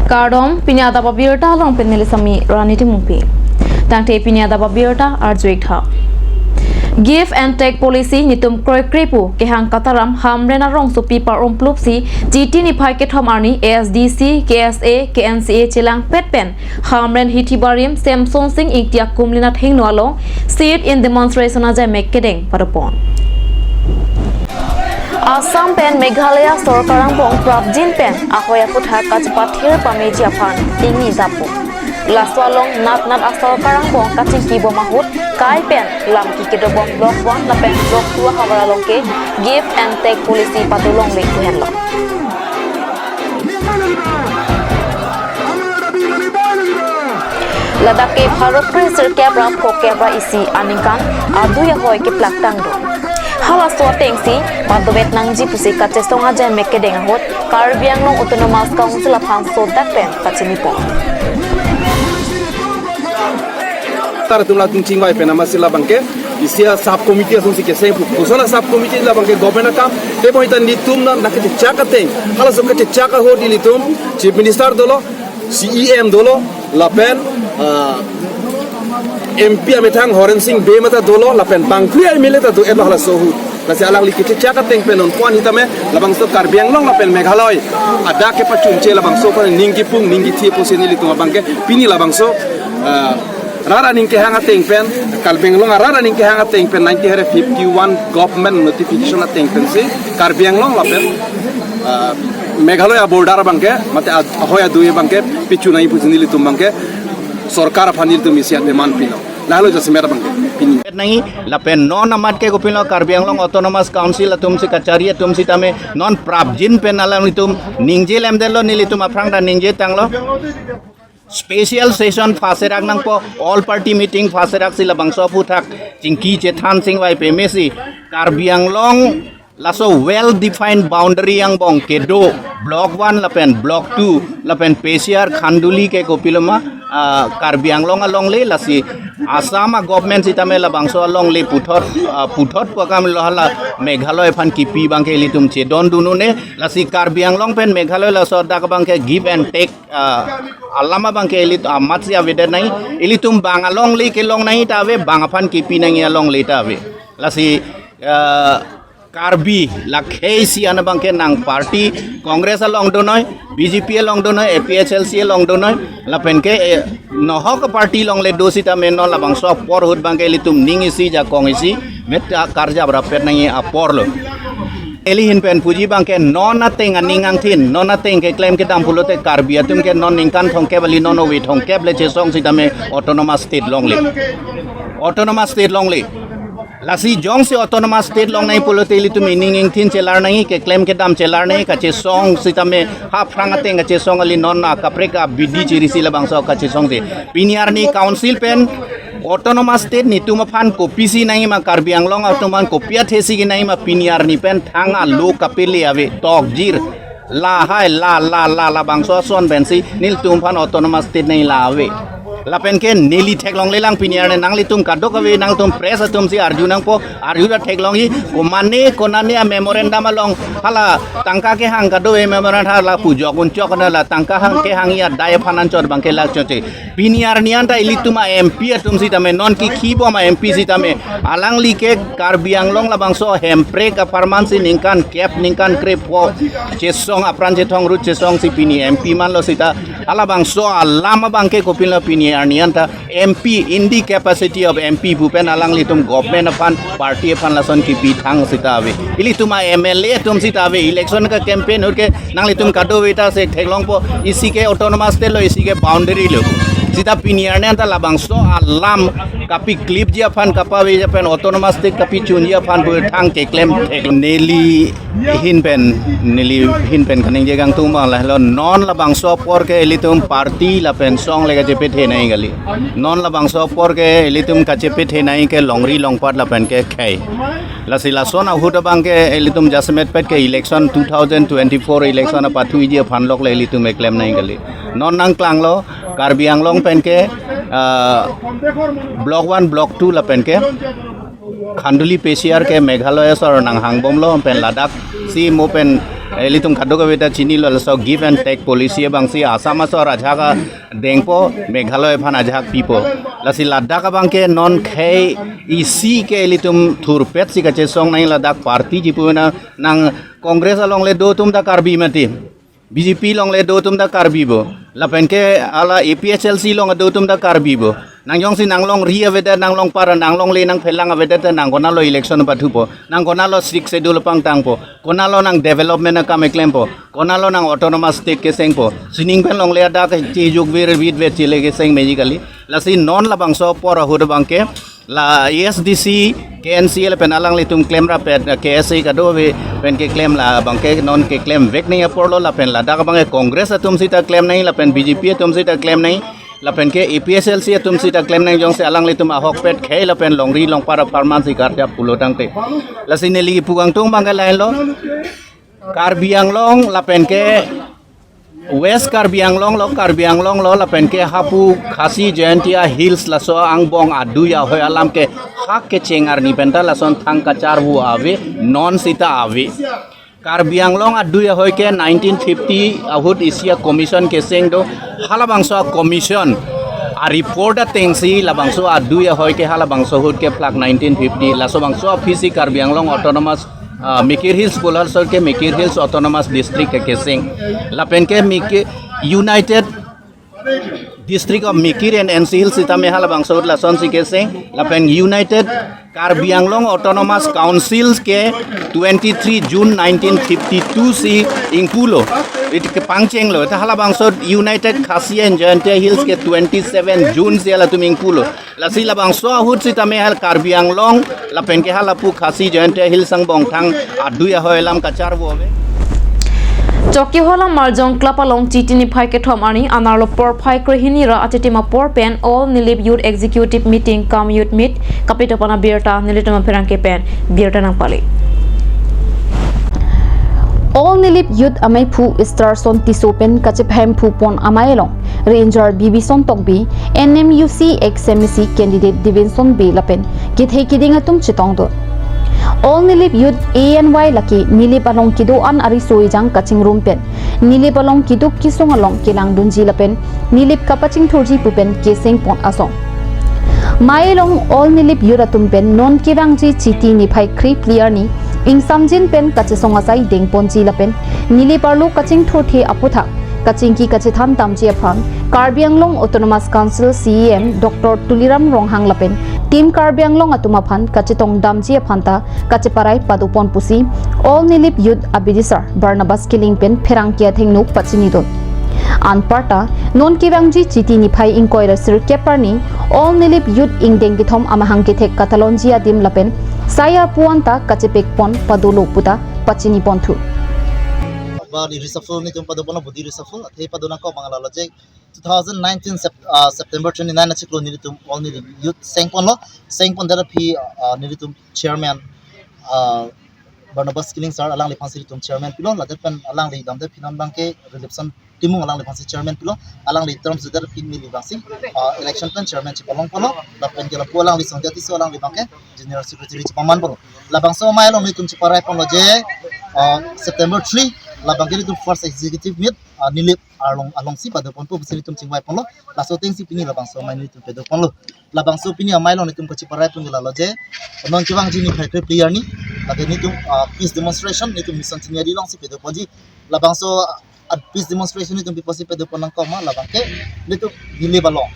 Kardom pinyada babirta long peneli sami raniti mumpi. Tangte pinyada babirta arjuikha. Give and take policy nitum kroi kripu kehang kataram hamrena rong supi par plupsi GT ni phai ke thom arni ASDC KSA KNCA chilang petpen hamren hitibarim Samsung Singh iktia kumlina thing noalong see it in demonstration aja mekkedeng parapon. Assam pen Meghalaya Sorkarang bong Prabjin pen akoya putha kachpathir pameji aphan tingi zapu laswalong nat Sorkarang bong kaching kibo mahut kai pen lam ki kedobong block 1 la pen block 2 hawaralong ke give and take policy patulong le kuhenlo Ladakh ke Bharat Pressure Kebra Kebra isi aningkan adu ya hoy ke plaktang do Hala tengsi madobet nangji pusi kache songa jai mekke denga hot Karbi Anglong Autonomous Council of Hanso Dakpen kachini po tar tumla tingching wai pena masila bangke isia sub committee asun sike sei pusana sub committee la bangke government kam te boita nitum na nakete chaka teng hala so kete chaka ho dilitum chief minister dolo CEM dolo lapen MP ametang Horen Singh Bemata dolo lapen bangkri ay mileta do ela hala sohu kasi alang likiti chaka teng penon puan hitame labang so Karbi Anglong lapen Meghalaya ada ke pachunche labang so pan ningi pung ningi thi poseni litung bangke pini labang so rara ningke hanga teng pen Karbi Anglong rara ningke hanga teng pen 1951 government notification na teng pen si Karbi Anglong lapen Meghalaya border bangke mate ahoya duye bangke pichu nai poseni litung bangke सरकार फानिल तुम इसिया demand pillow लालो जैसे मेरा बंगे पिनी नहीं लपेन non अमाट के गोपिलो Karbi Anglong autonomous council तुम से कचारिया तुम से तमे नॉन प्राप्जिन पे नालांग तुम निंजे लेमदेलो नीली तुम अफ्रांगडा निंजे तांगलो स्पेशल सेशन फासेराग नंग पो ऑल पार्टी मीटिंग फासेराग सिला बंगसो फुथाक चिंकी चेथान सिंह वाई पे मेसी Karbi Anglong laso well defined boundary yang bong kedo block 1 lapen block 2 lapen pesiar khanduli ke kopiloma Karbi Anglong along le lasi Assam government sitame la bangso along le puthot pakam lohala Meghalaya phan kipi bangke litum che don dunune lasi Karbi Anglong pen Meghalaya la soda ka bangke give and take alama bangke elit amatsia weder nai elitum bangalong le ke long nai tawe bangaphan kipi nai along le tawe lasi Karbi lakhesi ana bangke nang party Congress along donoi BJP along donoi APHLC along donoi lapen ke nohok party long le dosita menno la bangso por hud bangke litum ningisi ja kongisi meta karja berapet nangi apor lo Elihin pen puji bangke non ateng aningang thin non ateng ke claim ke dampulote Karbi atum ke non ningkan thongke bali non owi thongke ble chesong sitame autonomous state long le Lasi jong se autonomous state long nai polote litu meaning thin chelar nai ke claim ke dam chelar nai kache song sitame ha franga teng kache song ali non na kapreka bidi chirisi la bangso kache song de piniar ni council pen autonomous state ni tuma phan kopisi nai ma Karbi Anglong automan kopia thesi gi nai ma piniar ni pen thanga lo kapele ave tok jir la hai la bangso son bensi nil tum phan autonomous state nai la ave lapen ke neli theklong lelang piniar ne nangli tum kadok ave nang tum press tum si arjunang po arjuna theklong hi komane konane memorandum along hala tangka ke hang kado e memorandum hala pujok uncok na la tangka hang ke hang ya dai phanan chor bangke lak chote piniar nianta ilituma MP tum si tame non ki khibo ma MP si tame alang li ke Karbi Anglong la bangso hempre ka performance ningkan cap ningkan krep po chesong apran che thong rut chesong si pini MP man lo sita ala bangso alama bangke kopil la pini Arnianta MP in the capacity of MP Bhupen alang litum government upon party upon lason ki pitang sitawe ili tuma MLA tum sitawe election ka campaign urke nang litum kado weta se theklong po isi ke autonomous te lo isi ke boundary lo sita piniar ne anta labang so alam kapi clip dia fan kapawe japan autonomous te kapi chunjia fan bu thang ke claim neli hinpen kaning jegang tuma la lo non labang so por ke litum party la pen song lega jepe the nai gali non labang so por ke litum ka jepe the nai ke longri longpat la pen ke khai la sila sona huda bang ke litum jasmet pet ke election 2024 election pa thui je fan lok le litum e claim nai gali non nang klang lo Karbi Anglong pen ke block 1 block 2 la pen ke Khanduli Pesiar ke Meghalaya sor nang hangbom lo pen Ladakh si mo pen eli tum khadu ka beta chini lo so give and take policy bang si asam so raja ka dengpo meghalaya phan ajak pipo lasi ladakh ka bang ke non khai isi ke eli tum thurpet si ka che song nai ladakh party ji pu na nang congress along le do tum da karbi mati BJP long le do tum da karbi bo lapen ke ala APHLC long do tum da karbi bo nang yong si nang long ria veda nang long para nang long le nang phelang veda ta nang kona lo election pa thu po nang kona lo 6 schedule pang tang po kona lo nang development na kam eklem po kona lo nang autonomous state ke seng po sining pen long le da ke chi juk vir vid ve chile ke seng magically la si non la bang so por hud bang ke la ESDC KNCL pen alang le tum claim ra pet KSA ka do ve pen ke claim la bang ke non ke claim vek nei por lo la pen la da ka bang congress tum sita claim nei la pen BJP tum sita claim nei la pen ke APSLC tum sita claim nei jong se alang le tum ahok pet khai la pen long ri long para pharmacy kar ja pulo tang te la sineli pugang tung bang ka lain lo Karbi Anglong la pen ke West Karbi Anglong lo la pen ke hapu khasi Jayantia Hills la so angbong adu ya hoy alam ke hak ke chengar ni penta la son thang ka char hu ave non sita ave Karbi Anglong adu ya hoy ke 1950 ahut Asia Commission ke seng do halabang so commission a report a tengsi labang so adu ya hoy ke halabang so hut ke plak 1950 la so bang so office Karbi Anglong autonomous Mikir Hills Pular Sor ke Mikir Hills Autonomous District ke Kesing lapen ke Mikir United District of Mikir and NC Hills ita me halabang so la son si Kesing lapen United Karbi Anglong Autonomous Councils ke 23 June 1952 si Ingpulo it ke pangcheng lo ta halabang so United Khasi and Jayantia Hills ke 27 June si ala tuming pulo la si labang so hut si ta me hal Karbi Anglong lapen ke halapu Khasi Jayantia Hills sang bong thang adu ya hoilam kachar bo be Joki hola marjong klapalong chitini phai ke thom ani anarlo por phai krehini ra atetima por pen all nilip youth executive meeting kam youth meet kapito pana birta nilitama perang ke pen birta nang pali all nilip youth amai phu star son tisopen kachephem phu pon amailong ranger bb son tokbi NMUC XMC candidate divinson b lapen githei kidinga tum chitong do all nilip youth ANY laki nilip along kido an ari soijang kaching room pen nilip along kiduk kisong along kilang dunji lapen nilip kapaching thorji pupen keseng pon asong mailong all nilip yuratum pen non kirangji chiti ni phai khri clear ni ing samjin pen kachesong asai deng ponji lapen nilip arlo kaching thorthe aputha kaching ki kachitham tamji afang Karbi Anglong Autonomous Council CEM Dr. Tuliram Ronghang lapen Team Karbi Anglong atuma phan kachitong damji aphanta kachiparai padupon pusi all nilip youth abidisar Barnabas killing pen pherangkia thengnu pachini don anparta non kirangji chiti ni phai inkoira sir keparni all nilip youth ingdeng githom amahang ki thek katalonji adim lapen saya puanta kachipek pon padulo puta pachini ponthu di reshuffle ni tum padopon budi reshuffle the padona ko bangala logic 2019 September 29 na chiklo ni tum all ni youth sengpon dara phi ni tum chairman Barnabas killing sir alang le phansi tum chairman pilo la depan alang le dam de phinon bangke election timung alang le phansi chairman pilo alang le term sudar pin mi bangsi election plan chairman chipalong polo la pen kala po alang le sonjati so alang le bangke general secretary chipaman polo la bangso mailong ni tum chiparai pon loje September 3 labang kini tu first executive meet nilip along si pada pon pu sini tum chingwai pon lo la so ting si pini labang so mai ni tum pedo pon lo labang so pini amai lo ni tum kachi parai pun la lo je non kiwang jini factory player ni lagi ni tum peace demonstration ni tum mission sini long si pedo pon ji labang so peace demonstration ni tum piposi pedo pon nang koma labang ke ni tum nilip balong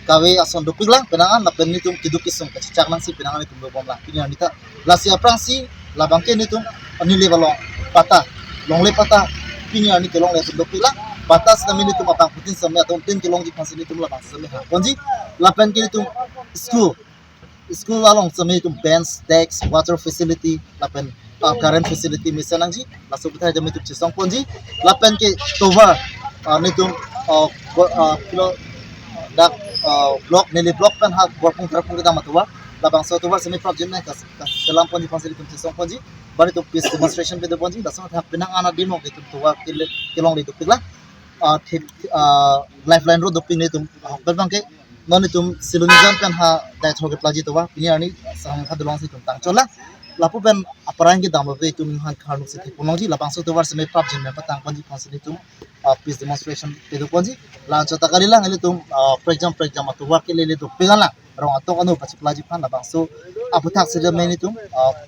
kawe ason dupik lang penangan lapen ni tum kidukisung kachi chak nang si penangan ni tum do bom lah pini ni ta la si aprang si labang ke ni tum nilip balong patah longle patah pini ani kelong le sundok pila batas na minit tumapang putin sa atong 10 kilong di pansin nitum labang sa meha konji lapan kini tum school along sa minit tum bench decks water facility lapan current facility misanang ji laso butai jam itu chisong konji lapan ke tower nitum kilo dak block nili block kan ha working terapung kita matwa labang so tower semi project na kalam pon di pansin nitum chisong konji bari tu peace demonstration pe do ponji da sama thap pinang ana demo ke tu wa kilong le tu pila lifeline road doping ne tum berbang ke non tum silunizan kan ha dai thoge plaji to wa pini ani sam khadulong si tum tang chola lapu ben aparang ki dam be tum han kharnu se thipong ji labang so to war se me prap jin me patang panji konsi tum peace demonstration te do konji la cha takari lang ele tum for example to work ele to pegala rong atok anu pachi plaji phan labang so apu thak se me ni tum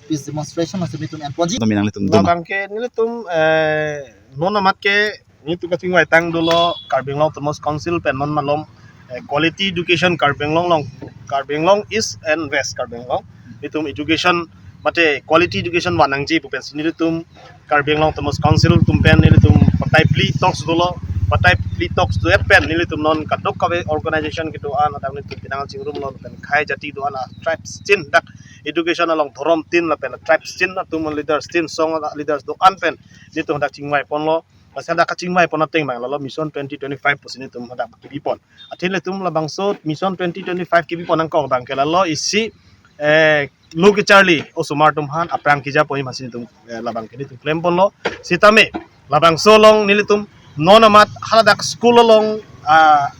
peace demonstration se me tum en ponji Kami nang litum Labang ke nilitum nona mat ke nitu ka tingwai tang dolo Karbeng Long Tomos Council pen non malom quality education Karbeng Long East and West Karbeng Long itum education mate quality education wanang ji pupen nilitum Karbeng Long Tomos Council tumpen nilitum patai pli talks dolo patai pli talks do pen nilitum non kadok kawe organization gitu an atau nilitum pinangan singrum non pen khai jati do ana tribes chin dak education along thorom tin la pen tribes chin atum leaders tin song leaders do an pen nitu hendak chingwai ponlo pasal dak chingwai pon ateng bang lo mission 2025 posin nitu hendak kibipon atin letum la bangso mission 2025 kibipon ang kong bang kelalo isi loke charlie o sumartum han aprang kija poi masin tum labang kini tum klem ponlo sitame labang solong nilitum nonamat haladak school long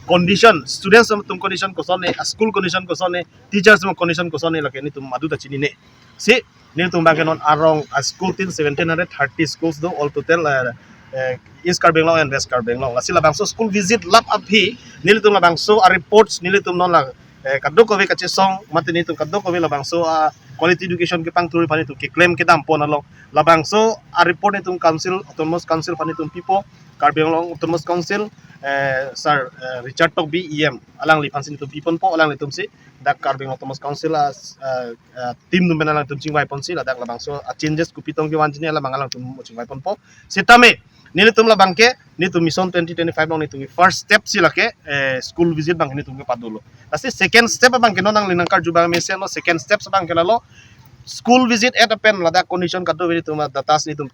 condition students tum condition kosone school condition kosone teachers condition kosone lake ni tum madu ta chini ne si ni tum bang non arong school tin 1730 schools do all total East Karbeng Long and West Karbeng Long lasila bang so school visit lap up hi nilitum labang so reports nilitum non la kadok kowe kache song matini tum kadok kowe labang so quality education ke pang turi pani tu ke claim ke dam pon along labang so report ni tum council autonomous council pani tum people Karbeng Long autonomous council sir Richard Tok BEM alang li pansin tum people po alang li tum si dak Karbeng Long autonomous council team tum benalang tum chingwai pon si dak labang so changes ku pitong ke wanjini alang alang tum chingwai pon po sitame nili tum labang ke ni tum mission 2025 long ni tum first step sila ke school visit bang ni tum ke padulo kasi second step bang ke nonang linang karju bang mesen lo second step bang ke lalo school visit at a pen lada condition kado ni tum datas ni tum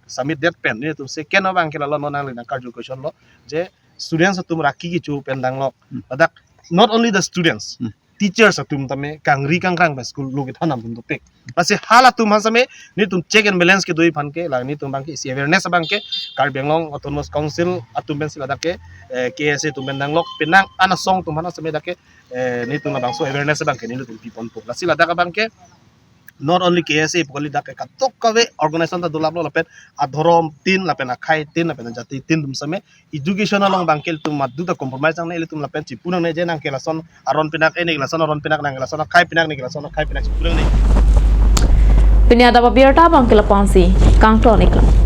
submit that pen ni tum second bang ke lalo nonang linang karju question lo je students tum raki ki chu pen dang lo lada not only the students teachers atum tame kangri kang school lo ke thanam tum pek kasi hala tum hasame ni tum check and balance ke doi phan ke la ni tum bang ke si awareness bang ke Karbeng Long autonomous council atum ben sila dake KSA tum ben dang lok penang ana song tum hana same dake ni tum bang so awareness bang ke ni tum pipon po la sila daka bang ke not only KSA pokoli dake katok kawe organization ta dulap lo lapen adhorom tin lapen akhai tin lapen jati tin tum same education along bangkel tum madu ta compromise nang ele tum lapen chipunang ne je nang kelason aron pinak ene kelason aron pinak nang kelason akhai pinak ne kelason akhai pinak chipunang ne Pinyada babirta bangkila pansi kangton iklan